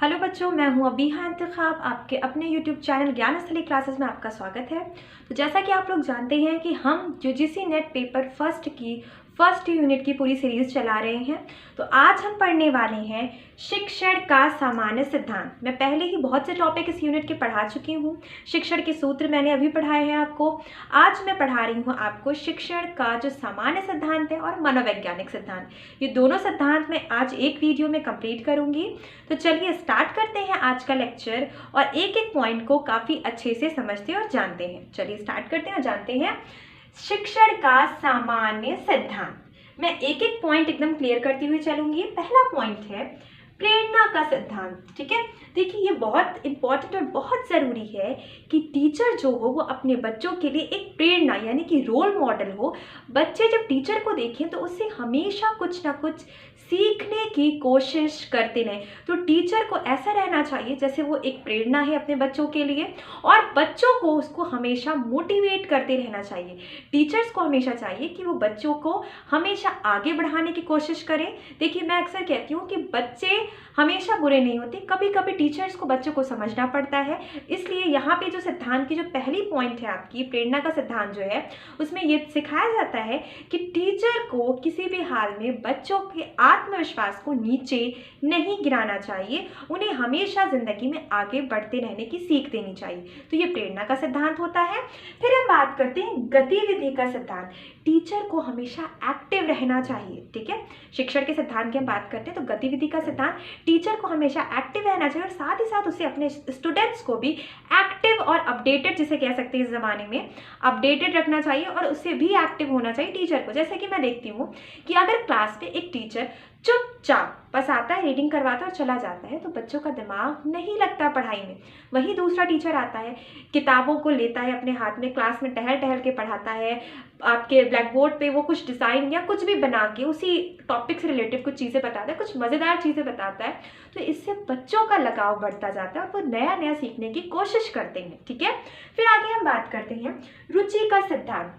Hello बच्चों, मैं हूं अबीहा इंतखाब। आपके अपने यूट्यूब चैनल ज्ञान स्थली क्लासेस में आपका स्वागत है। तो जैसा कि आप लोग जानते हैं कि हम UGC net paper first unit की पूरी सीरीज चला रहे हैं। तो आज हम पढ़ने वाले हैं शिक्षण का सामान्य सिद्धांत। मैं पहले ही बहुत से टॉपिक इस यूनिट के पढ़ा चुकी हूँ। शिक्षण के सूत्र मैंने अभी पढ़ाए हैं आपको। आज मैं पढ़ा रही हूँ आपको शिक्षण का जो सामान्य सिद्धांत है और मनोवैज्ञानिक सिद्धांत। ये दोनों सिद्धांत मैं आज एक वीडियो में कंप्लीट करूँगी। तो चलिए स्टार्ट करते हैं आज का लेक्चर और एक एक पॉइंट को काफ़ी अच्छे से समझते और जानते हैं। चलिए स्टार्ट करते हैं और जानते हैं शिक्षण का सामान्य सिद्धांत। मैं एक एक पॉइंट एकदम क्लियर करती हुई चलूंगी। पहला पॉइंट है प्रेरणा का सिद्धांत। ठीक है, देखिए ये बहुत इंपॉर्टेंट और बहुत ज़रूरी है कि टीचर जो हो वो अपने बच्चों के लिए एक प्रेरणा यानी कि रोल मॉडल हो। बच्चे जब टीचर को देखें तो उससे हमेशा कुछ ना कुछ सीखने की कोशिश करते रहें। तो टीचर को ऐसा रहना चाहिए जैसे वो एक प्रेरणा है अपने बच्चों के लिए, और बच्चों को उसको हमेशा मोटिवेट करते रहना चाहिए। टीचर्स को हमेशा चाहिए कि वो बच्चों को हमेशा आगे बढ़ाने की कोशिश करें। देखिए मैं अक्सर कहती हूँ कि बच्चे हमेशा बुरे नहीं होते, कभी कभी टीचर्स को बच्चों को समझना पड़ता है। इसलिए यहाँ पे जो सिद्धांत की जो पहली पॉइंट है आपकी प्रेरणा का सिद्धांत जो है उसमें ये सिखाया जाता है कि टीचर को किसी भी हाल में बच्चों के आत्मविश्वास को नीचे नहीं गिराना चाहिए, उन्हें हमेशा जिंदगी में आगे बढ़ते रहने की सीख देनी चाहिए। तो ये प्रेरणा का सिद्धांत होता है। फिर हम बात करते हैं गतिविधि का सिद्धांत। टीचर को हमेशा एक्टिव रहना चाहिए। ठीक है, शिक्षण के सिद्धांत की हम बात करते हैं तो गतिविधि का सिद्धांत टीचर को हमेशा एक्टिव रहना चाहिए और साथ ही साथ उसे अपने स्टूडेंट्स को भी एक्टिव और अपडेटेड, जिसे कह सकते हैं इस ज़माने में, अपडेटेड रखना चाहिए और उससे भी एक्टिव होना चाहिए टीचर को। जैसे कि मैं देखती हूँ कि अगर क्लास में एक टीचर चुपचाप बस आता है, रीडिंग करवाता है और चला जाता है तो बच्चों का दिमाग नहीं लगता पढ़ाई में। वहीं दूसरा टीचर आता है, किताबों को लेता है अपने हाथ में, क्लास में टहल टहल के पढ़ाता है, आपके ब्लैक बोर्ड पे वो कुछ डिज़ाइन या कुछ भी बना के उसी टॉपिक से रिलेटेड कुछ चीज़ें बताता है, कुछ मज़ेदार चीज़ें बताता है। तो इससे बच्चों का लगाव बढ़ता जाता है और वो नया नया सीखने की कोशिश करते हैं। ठीक है, फिर आगे हम बात करते हैं रुचि का सिद्धांत।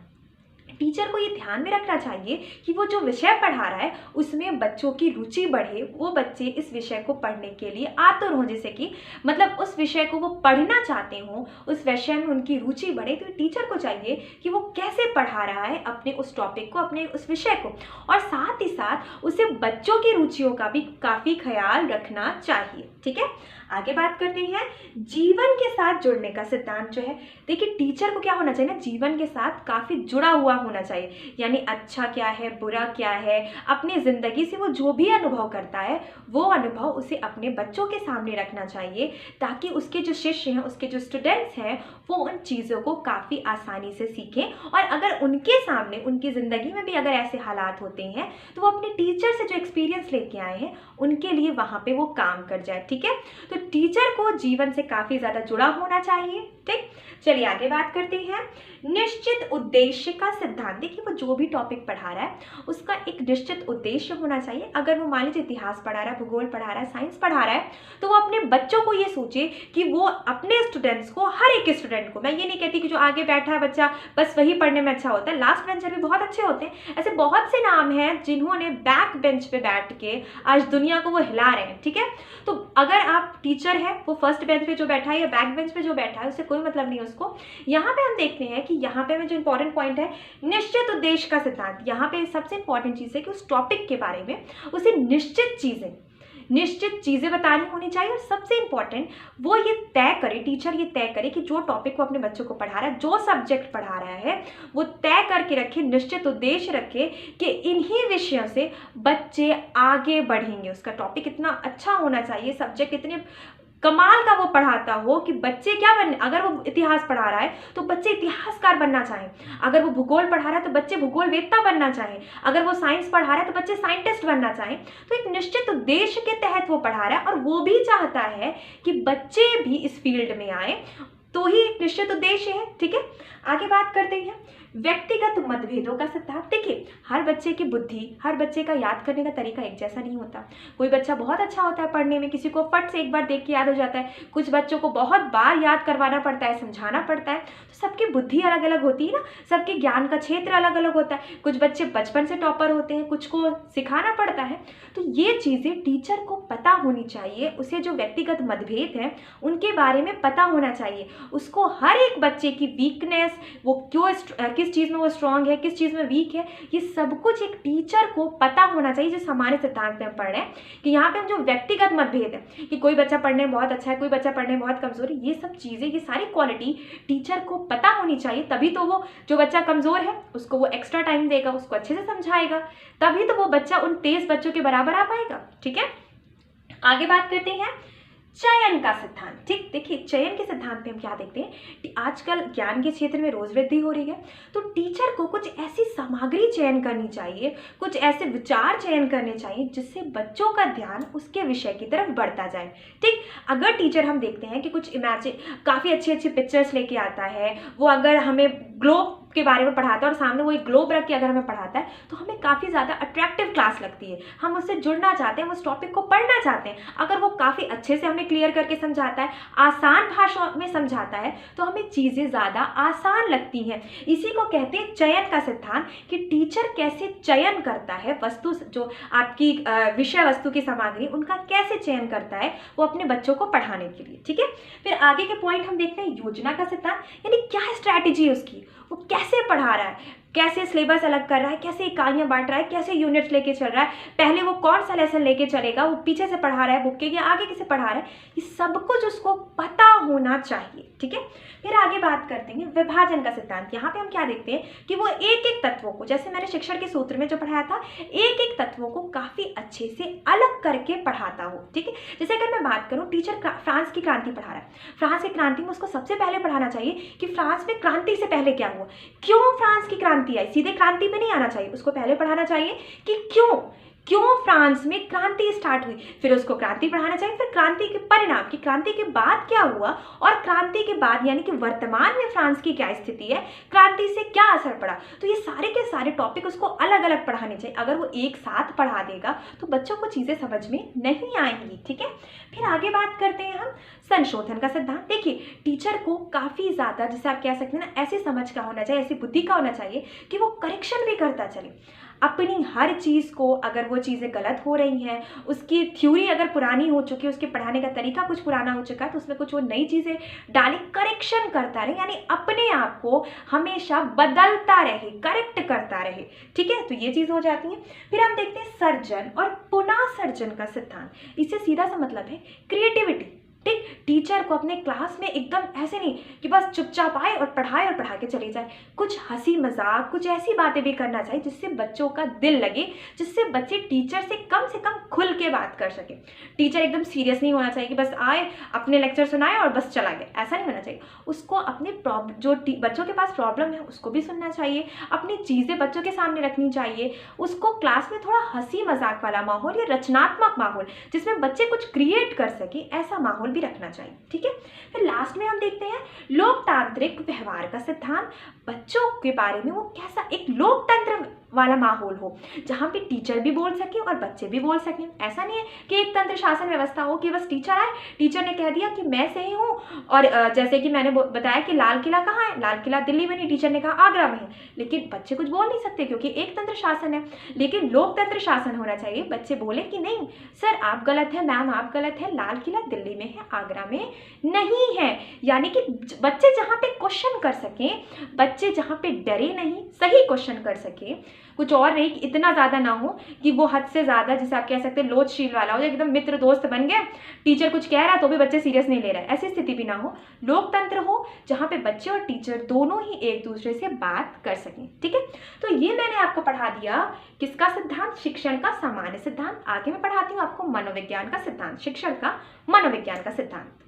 टीचर को ये ध्यान में रखना चाहिए कि वो जो विषय पढ़ा रहा है उसमें बच्चों की रुचि बढ़े, वो बच्चे इस विषय को पढ़ने के लिए आतुर हों, जैसे कि मतलब उस विषय को वो पढ़ना चाहते हों, उस विषय में उनकी रुचि बढ़े। तो टीचर को चाहिए कि वो कैसे पढ़ा रहा है अपने उस टॉपिक को, अपने उस विषय को, और साथ ही साथ उसे बच्चों की रुचियों का भी काफ़ी ख्याल रखना चाहिए। ठीक है, आगे बात करते हैं जीवन के साथ जुड़ने का सिद्धांत जो है। देखिए टीचर को क्या होना चाहिए ना, जीवन के साथ काफ़ी जुड़ा हुआ होना चाहिए, यानी अच्छा क्या है बुरा क्या है, अपनी ज़िंदगी से वो जो भी अनुभव करता है वो अनुभव उसे अपने बच्चों के सामने रखना चाहिए, ताकि उसके जो शिष्य हैं, उसके जो स्टूडेंट्स हैं, वो उन चीज़ों को काफ़ी आसानी से सीखें। और अगर उनके सामने उनकी ज़िंदगी में भी अगर ऐसे हालात होते हैं तो वो अपने टीचर से जो एक्सपीरियंस लेके आए हैं उनके लिए वहाँ पे वो काम कर जाए। ठीक है, तो टीचर को जीवन से काफ़ी ज़्यादा जुड़ा होना चाहिए। ठीक, चलिए आगे बात करते हैं निश्चित उद्देश्य का सिद्धांत। देखिए वो जो भी टॉपिक पढ़ा रहा है उसका एक निश्चित उद्देश्य होना चाहिए। अगर वो मान लीजिए इतिहास पढ़ा रहा है, भूगोल पढ़ा रहा है, साइंस पढ़ा रहा है, तो वो अपने बच्चों को ये सोचे कि वो अपने स्टूडेंट्स को, हर एक स्टूडेंट को, मैं ये नहीं कहती कि जो आगे बैठा है बच्चा बस वही पढ़ने में अच्छा होता है, लास्ट बेंचर भी बहुत अच्छे होते हैं। ऐसे बहुत से नाम हैं जिन्होंने बैक बेंच पे बैठ के आज दुनिया को वो हिला रहे हैं। ठीक है, तो अगर आप टीचर है, वो फर्स्ट बेंच पे जो बैठा है या बैक बेंच पे जो बैठा है उससे कोई मतलब नहीं है उसको। यहाँ पे हम देखते हैं कि यहाँ पे में जो इंपॉर्टेंट पॉइंट है निश्चित उद्देश्य का सिद्धांत। यहाँ पे सबसे इंपॉर्टेंट चीज़ है कि उस टॉपिक के बारे में उसे निश्चित चीज़ें बतानी होनी चाहिए। और सबसे इंपॉर्टेंट वो ये तय करे, टीचर ये तय करे कि जो टॉपिक को अपने बच्चों को पढ़ा रहा है, जो सब्जेक्ट पढ़ा रहा है, वो तय करके रखे, निश्चित उद्देश्य रखे कि इन्हीं विषयों से बच्चे आगे बढ़ेंगे। उसका टॉपिक इतना अच्छा होना चाहिए, सब्जेक्ट इतने कमाल का वो पढ़ाता हो कि बच्चे क्या बनने, अगर वो इतिहास पढ़ा रहा है तो बच्चे इतिहासकार बनना चाहें, अगर वो भूगोल पढ़ा रहा है तो बच्चे भूगोलवेत्ता बनना चाहें, अगर वो साइंस पढ़ा रहा है तो बच्चे साइंटिस्ट बनना चाहें। तो एक निश्चित उद्देश्य के तहत वो पढ़ा रहा है और वो भी चाहता है कि बच्चे भी इस फील्ड में आए, तो ही एक निश्चित उद्देश्य है। ठीक है, आगे बात करते हैं व्यक्तिगत मतभेदों का सिद्धांत। देखिए, हर बच्चे की बुद्धि, हर बच्चे का याद करने का तरीका एक जैसा नहीं होता। कोई बच्चा बहुत अच्छा होता है पढ़ने में, किसी को फट से एक बार देख के याद हो जाता है, कुछ बच्चों को बहुत बार याद करवाना पड़ता है, समझाना पड़ता है। तो सबकी बुद्धि अलग अलग होती है ना, सबके ज्ञान का क्षेत्र अलग अलग होता है। कुछ बच्चे बचपन से टॉपर होते हैं, कुछ को सिखाना पड़ता है। तो ये चीज़ें टीचर को पता होनी चाहिए। उसे जो व्यक्तिगत मतभेद हैं उनके बारे में पता होना चाहिए। उसको हर एक बच्चे की वीकनेस, वो क्यों किस चीज़ में वो स्ट्रांग है, किस चीज़ में वीक है, ये सब कुछ एक टीचर को पता होना चाहिए। जिस हमारे सिद्धांत में हम पढ़ रहे हैं कि यहाँ पे हम जो व्यक्तिगत मतभेद है कि कोई बच्चा पढ़ने में बहुत अच्छा है, कोई बच्चा पढ़ने में बहुत कमज़ोर है, ये सब चीज़ें, ये सारी क्वालिटी टीचर को पता होनी चाहिए। तभी तो वो जो बच्चा कमज़ोर है उसको वो एक्स्ट्रा टाइम देगा, उसको अच्छे से समझाएगा, तभी तो वो बच्चा उन तेज बच्चों के बराबर आ पाएगा। ठीक है, आगे बात करते हैं चयन का सिद्धांत। ठीक, देखिए चयन के सिद्धांत में हम क्या देखते हैं कि आजकल ज्ञान के क्षेत्र में रोज वृद्धि हो रही है, तो टीचर को कुछ ऐसी सामग्री चयन करनी चाहिए, कुछ ऐसे विचार चयन करने चाहिए जिससे बच्चों का ध्यान उसके विषय की तरफ बढ़ता जाए। ठीक, अगर टीचर हम देखते हैं कि कुछ काफ़ी अच्छी अच्छी पिक्चर्स लेके आता है, वो अगर हमें ग्लोब के बारे में पढ़ाता है और सामने वो एक ग्लोब रख के अगर हमें पढ़ाता है तो हमें काफ़ी ज़्यादा अट्रैक्टिव क्लास लगती है, हम उससे जुड़ना चाहते हैं, उस टॉपिक को पढ़ना चाहते हैं। अगर वो काफ़ी अच्छे से हमें क्लियर करके समझाता है, आसान भाषा में समझाता है, तो हमें चीज़ें ज़्यादा आसान लगती हैं। इसी को कहते हैं चयन का सिद्धांत, कि टीचर कैसे चयन करता है वस्तु, जो आपकी विषय वस्तु की सामग्री, उनका कैसे चयन करता है वो अपने बच्चों को पढ़ाने के लिए। ठीक है, फिर आगे के पॉइंट हम देखते हैं योजना का सिद्धांत, यानी क्या स्ट्रैटेजी है उसकी, वो कैसे पढ़ा रहा है, कैसे सिलेबस अलग कर रहा है, कैसे इकाइयाँ बांट रहा है, कैसे यूनिट्स लेके चल रहा है, पहले वो कौन सा लेसन लेके चलेगा, वो पीछे से पढ़ा रहा है बुक के या आगे किसे पढ़ा रहा है, ये सब कुछ उसको पता होना चाहिए। ठीक है, फिर आगे बात करते हैं विभाजन का सिद्धांत। यहाँ पे हम क्या देखते हैं कि वो एक एक तत्वों को, जैसे मैंने शिक्षण के सूत्र में जो पढ़ाया था, एक एक तत्वों को काफ़ी अच्छे से अलग करके पढ़ाता हो। ठीक है, जैसे अगर मैं बात करूँ, टीचर फ्रांस की क्रांति पढ़ा रहा है, फ्रांस की क्रांति में उसको सबसे पहले पढ़ाना चाहिए कि फ्रांस में क्रांति से पहले क्या हुआ, क्यों फ्रांस की क्रांति आई। सीधे क्रांति में नहीं आना चाहिए, उसको पहले पढ़ाना चाहिए कि क्यों फ्रांस में क्रांति स्टार्ट हुई, फिर उसको क्रांति पढ़ाना चाहिए, फिर क्रांति के परिणाम, कि क्रांति के बाद क्या हुआ, और क्रांति के बाद यानी कि वर्तमान में फ्रांस की क्या स्थिति है, क्रांति से क्या असर पड़ा। तो ये सारे के सारे टॉपिक उसको अलग अलग पढ़ाने चाहिए। अगर वो एक साथ पढ़ा देगा तो बच्चों को चीज़ें समझ में नहीं आएंगी। ठीक है, फिर आगे बात करते हैं हम संशोधन का सिद्धांत। देखिए, टीचर को काफ़ी ज़्यादा, जैसे आप कह सकते हैं ना, ऐसी समझ का होना चाहिए, ऐसी बुद्धि का होना चाहिए कि वो करेक्शन भी करता चले अपनी हर चीज़ को। अगर वो चीज़ें गलत हो रही हैं, उसकी थ्योरी अगर पुरानी हो चुकी है, उसके पढ़ाने का तरीका कुछ पुराना हो चुका है, तो उसमें कुछ वो नई चीज़ें डाली, करेक्शन करता रहे, यानी अपने आप को हमेशा बदलता रहे, करेक्ट करता रहे। ठीक है, तो ये चीज़ हो जाती है। फिर हम देखते हैं सर्जन और पुनः सर्जन का सिद्धांत। इससे सीधा सा मतलब है क्रिएटिविटी। ठीक, टीचर को अपने क्लास में एकदम ऐसे नहीं कि बस चुपचाप आए और पढ़ा के चले जाए, कुछ हंसी मजाक, कुछ ऐसी बातें भी करना चाहिए जिससे बच्चों का दिल लगे, जिससे बच्चे टीचर से कम खुल के बात कर सके। टीचर एकदम सीरियस नहीं होना चाहिए कि बस आए, अपने लेक्चर सुनाए और बस चला गया, ऐसा नहीं होना चाहिए। उसको अपने जो बच्चों के पास प्रॉब्लम है उसको भी सुनना चाहिए, अपनी चीज़ें बच्चों के सामने रखनी चाहिए। उसको क्लास में थोड़ा हंसी मजाक वाला माहौल या रचनात्मक माहौल, जिसमें बच्चे कुछ क्रिएट कर सके, ऐसा माहौल भी रखना चाहिए। ठीक है, फिर लास्ट में हम देखते हैं लोकतांत्रिक व्यवहार का सिद्धांत। बच्चों के बारे में वो कैसा एक लोकतंत्र वाला माहौल हो, जहाँ पे टीचर भी बोल सके और बच्चे भी बोल सकें। ऐसा नहीं है कि एक तंत्र शासन व्यवस्था हो कि बस टीचर आए, टीचर ने कह दिया कि मैं सही हूँ, और जैसे कि मैंने बताया कि लाल किला कहाँ है, लाल किला दिल्ली में नहीं, टीचर ने कहा आगरा में है, लेकिन बच्चे कुछ बोल नहीं सकते क्योंकि एक तंत्र शासन है। लेकिन लोकतंत्र शासन होना चाहिए, बच्चे बोले कि नहीं सर आप गलत है, मैम आप गलत है, लाल किला दिल्ली में है, आगरा में नहीं है। यानी कि बच्चे जहाँ पे क्वेश्चन कर सकें, बच्चे जहाँ पे डरे नहीं, सही क्वेश्चन कर सके, कुछ और नहीं कि इतना ज़्यादा ना हो कि वो हद से ज़्यादा, जैसे आप कह सकते हैं लोचशील वाला हो, एकदम मित्र दोस्त बन गए, टीचर कुछ कह रहा है तो भी बच्चे सीरियस नहीं ले रहे, ऐसी स्थिति भी ना हो। लोकतंत्र हो जहाँ पे बच्चे और टीचर दोनों ही एक दूसरे से बात कर सकें। ठीक है, तो ये मैंने आपको पढ़ा दिया किसका सिद्धांत, शिक्षण का सामान्य सिद्धांत। आगे मैं पढ़ाती हूँ आपको मनोविज्ञान का सिद्धांत, शिक्षण का मनोविज्ञान का सिद्धांत।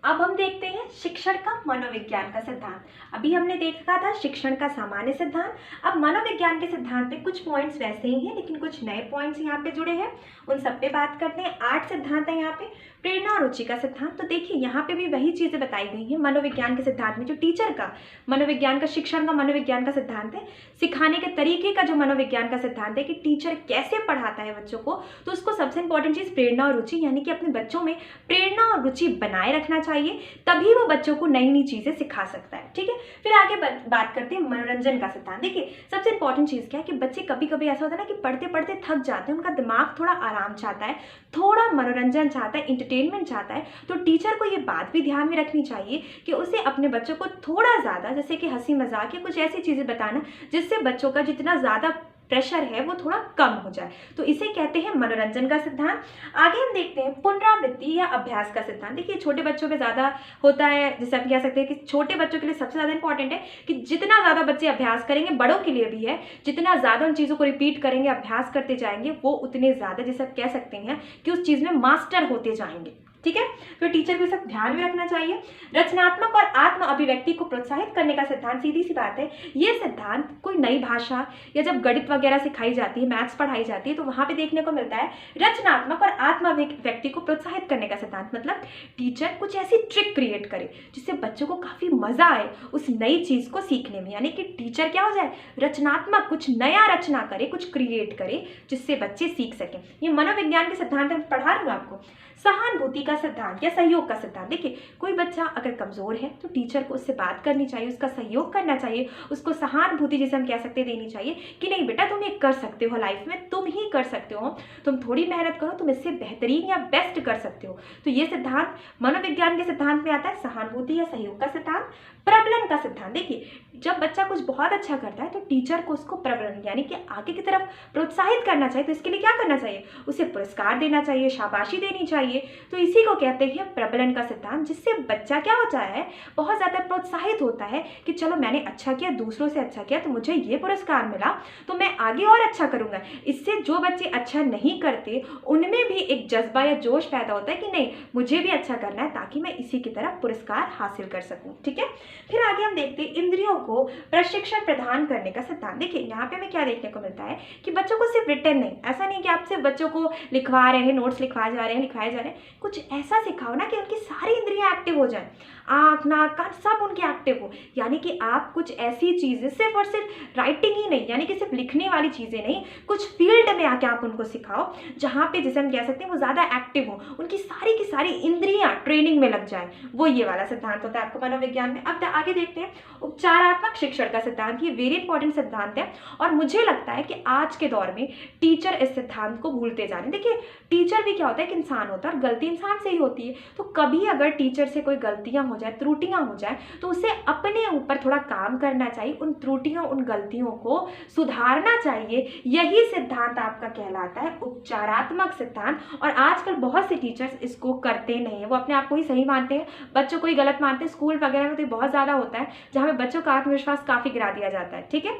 अब हम देखते हैं शिक्षण का मनोविज्ञान का सिद्धांत। अभी हमने देखा था शिक्षण का सामान्य सिद्धांत। अब मनोविज्ञान के सिद्धांत पे कुछ पॉइंट्स वैसे ही हैं, लेकिन कुछ नए पॉइंट्स यहाँ पे जुड़े हैं, उन सब पे बात करते हैं। 8 सिद्धांत है यहाँ पे। प्रेरणा और रुचि का सिद्धांत, तो देखिए यहाँ पे भी वही चीज़ें बताई गई हैं मनोविज्ञान के सिद्धांत में। जो टीचर का मनोविज्ञान का, शिक्षण का मनोविज्ञान का सिद्धांत है, सिखाने के तरीके का जो मनोविज्ञान का सिद्धांत है कि टीचर कैसे पढ़ाता है बच्चों को, तो उसको सबसे इंपॉर्टेंट चीज़ प्रेरणा और रुचि, यानी कि अपने बच्चों में प्रेरणा और रुचि बनाए रखना चाहिए, तभी वो बच्चों को नई नई चीज़ें सिखा सकता है। ठीक है, फिर आगे बात करते हैं मनोरंजन का सिद्धांत। देखिए सबसे इंपॉर्टेंट चीज़ क्या है कि बच्चे कभी कभी ऐसा होता है ना कि पढ़ते पढ़ते थक जाते हैं, उनका दिमाग थोड़ा आराम चाहता है, थोड़ा मनोरंजन चाहता है, इंटरटेनमेंट चाहता है। तो टीचर को ये बात भी ध्यान में रखनी चाहिए कि उसे अपने बच्चों को थोड़ा ज़्यादा, जैसे कि हंसी मजाक या कुछ ऐसी चीज़ें बताना जिससे बच्चों का जितना ज़्यादा प्रेशर है वो थोड़ा कम हो जाए, तो इसे कहते हैं मनोरंजन का सिद्धांत। आगे हम देखते हैं पुनरावृत्ति या अभ्यास का सिद्धांत। देखिए छोटे बच्चों पे ज़्यादा होता है, जैसे आप कह सकते हैं कि छोटे बच्चों के लिए सबसे ज़्यादा इंपॉर्टेंट है कि जितना ज़्यादा बच्चे अभ्यास करेंगे, बड़ों के लिए भी है, जितना ज़्यादा उन चीज़ों को रिपीट करेंगे, अभ्यास करते जाएंगे, वो उतने ज़्यादा, जैसे आप कह सकते हैं कि उस चीज़ में मास्टर होते जाएंगे। ठीक है, तो टीचर को सब ध्यान में रखना चाहिए। रचनात्मक और आत्म अभिव्यक्ति को प्रोत्साहित करने का सिद्धांत, सीधी सी बात है, ये सिद्धांत कोई नई भाषा या जब गणित वगैरह सिखाई जाती है, मैथ्स पढ़ाई जाती है, तो वहाँ पे देखने को मिलता है रचनात्मक और आत्म अभिव्यक्ति को प्रोत्साहित करने का सिद्धांत। मतलब टीचर कुछ ऐसी ट्रिक क्रिएट करे जिससे बच्चों को काफ़ी मज़ा आए उस नई चीज़ को सीखने में, यानी कि टीचर क्या हो जाए, रचनात्मक, कुछ नया रचना करे, कुछ क्रिएट करे जिससे बच्चे सीख सकें। ये मनोविज्ञान के सिद्धांत मैं पढ़ा रही हूँ आपको। सहानुभूति का सिद्धांत या सहयोग का सिद्धांत। देखिए कोई बच्चा अगर कमज़ोर है तो टीचर को उससे बात करनी चाहिए, उसका सहयोग करना चाहिए, उसको सहानुभूति जिसे हम कह सकते हैं देनी चाहिए कि नहीं बेटा तुम ये कर सकते हो, लाइफ में तुम ही कर सकते हो, तुम थोड़ी मेहनत करो, तुम इससे बेहतरीन या बेस्ट कर सकते हो। तो ये सिद्धांत मनोविज्ञान के सिद्धांत में आता है, सहानुभूति या सहयोग का सिद्धांत। प्रबलन का सिद्धांत, देखिए जब बच्चा कुछ बहुत अच्छा करता है तो टीचर को उसको प्रबलन यानी कि आगे की तरफ प्रोत्साहित करना चाहिए। तो इसके लिए क्या करना चाहिए, उसे पुरस्कार देना चाहिए, शाबाशी देनी चाहिए। तो इसी को कहते हैं प्रबलन का सिद्धांत, जिससे बच्चा क्या होता है, बहुत ज़्यादा प्रोत्साहित होता है कि चलो मैंने अच्छा किया, दूसरों से अच्छा किया, तो मुझे ये पुरस्कार मिला, तो मैं आगे और अच्छा करूँगा। इससे जो बच्चे अच्छा नहीं करते उनमें भी एक जज्बा या जोश पैदा होता है कि नहीं मुझे भी अच्छा करना है ताकि मैं इसी की तरफ पुरस्कार हासिल कर सकूँ। ठीक है, फिर आगे हम देखते हैं इंद्रियों को प्रशिक्षण प्रदान करने का सिद्धांत। देखिए यहाँ पे हमें क्या देखने को मिलता है कि बच्चों को सिर्फ रिटन नहीं, ऐसा नहीं कि आप सिर्फ बच्चों को लिखवा रहे हैं, नोट्स लिखवाए जा रहे हैं, कुछ ऐसा सिखाओ ना कि उनकी सारी इंद्रियां एक्टिव हो जाएं, आँख नाक कान सब उनके एक्टिव हो। यानी कि आप कुछ ऐसी चीज़ें सिर्फ और सिर्फ राइटिंग ही नहीं, यानी कि सिर्फ लिखने वाली चीज़ें नहीं, कुछ फील्ड में आके आप उनको सिखाओ जहाँ पे जैसे हम कह सकते हैं वो ज़्यादा एक्टिव हो, उनकी सारी की सारी इंद्रियां ट्रेनिंग में लग जाए। वो ये वाला सिद्धांत होता है आपको मनोविज्ञान में। अब आगे देखते हैं उपचारात्मक शिक्षण का सिद्धांत। ये वेरी इंपॉर्टेंट सिद्धांत है और मुझे लगता है कि आज के दौर में टीचर इस सिद्धांत को भूलते जा रहे हैं। देखिए टीचर भी क्या होता है, एक इंसान होता है और गलती इंसान से ही होती है। तो कभी अगर टीचर से कोई गलतियां हो जाए, त्रुटियां हो जाए, तो उसे अपने ऊपर थोड़ा काम करना चाहिए, उन त्रुटियों उन गलतियों को सुधारना चाहिए। यही सिद्धांत आपका कहलाता है उपचारात्मक सिद्धांत। और आजकल बहुत से टीचर्स इसको करते नहीं है, वो अपने आप को ही सही मानते हैं, बच्चों को ही गलत मानते हैं। स्कूल वगैरह में तो बहुत ज़्यादा होता है जहाँ पे बच्चों का आत्मविश्वास काफ़ी गिरा दिया जाता है। ठीक है,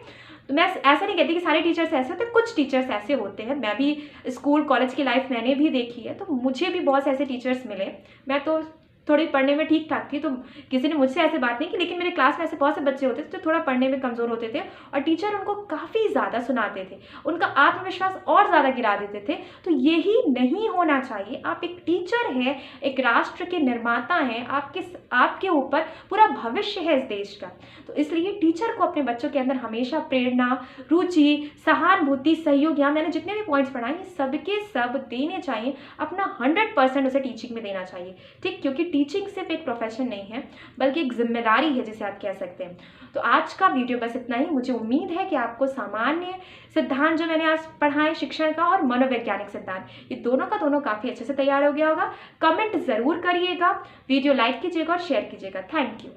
तो मैं ऐसा नहीं कहती कि सारे टीचर्स ऐसे होते हैं, कुछ टीचर्स ऐसे होते हैं। मैं भी स्कूल कॉलेज की लाइफ मैंने भी देखी है, तो मुझे भी बहुत से ऐसे टीचर्स मिले। मैं तो थोड़ी पढ़ने में ठीक ठाक थी, तो किसी ने मुझसे ऐसे बात नहीं की, लेकिन मेरे क्लास में ऐसे बहुत से बच्चे होते थे जो थोड़ा पढ़ने में कमज़ोर होते थे और टीचर उनको काफ़ी ज़्यादा सुनाते थे, उनका आत्मविश्वास और ज़्यादा गिरा देते थे। तो यही नहीं होना चाहिए। आप एक टीचर हैं, एक राष्ट्र के निर्माता हैं, आपके ऊपर पूरा भविष्य है इस देश का। तो इसलिए टीचर को अपने बच्चों के अंदर हमेशा प्रेरणा, रुचि, सहानुभूति, सहयोग, यहाँ मैंने जितने भी पॉइंट्स पढ़ाए सबके सब देने चाहिए, अपना 100% उसे टीचिंग में देना चाहिए। ठीक, क्योंकि टीचिंग सिर्फ एक प्रोफेशन नहीं है बल्कि एक जिम्मेदारी है जिसे आप कह सकते हैं। तो आज का वीडियो बस इतना ही। मुझे उम्मीद है कि आपको सामान्य सिद्धांत जो मैंने आज पढ़ाए शिक्षण का और मनोवैज्ञानिक सिद्धांत, ये दोनों का दोनों काफ़ी अच्छे से तैयार हो गया होगा। कमेंट ज़रूर करिएगा, वीडियो लाइक कीजिएगा और शेयर कीजिएगा। Thank you.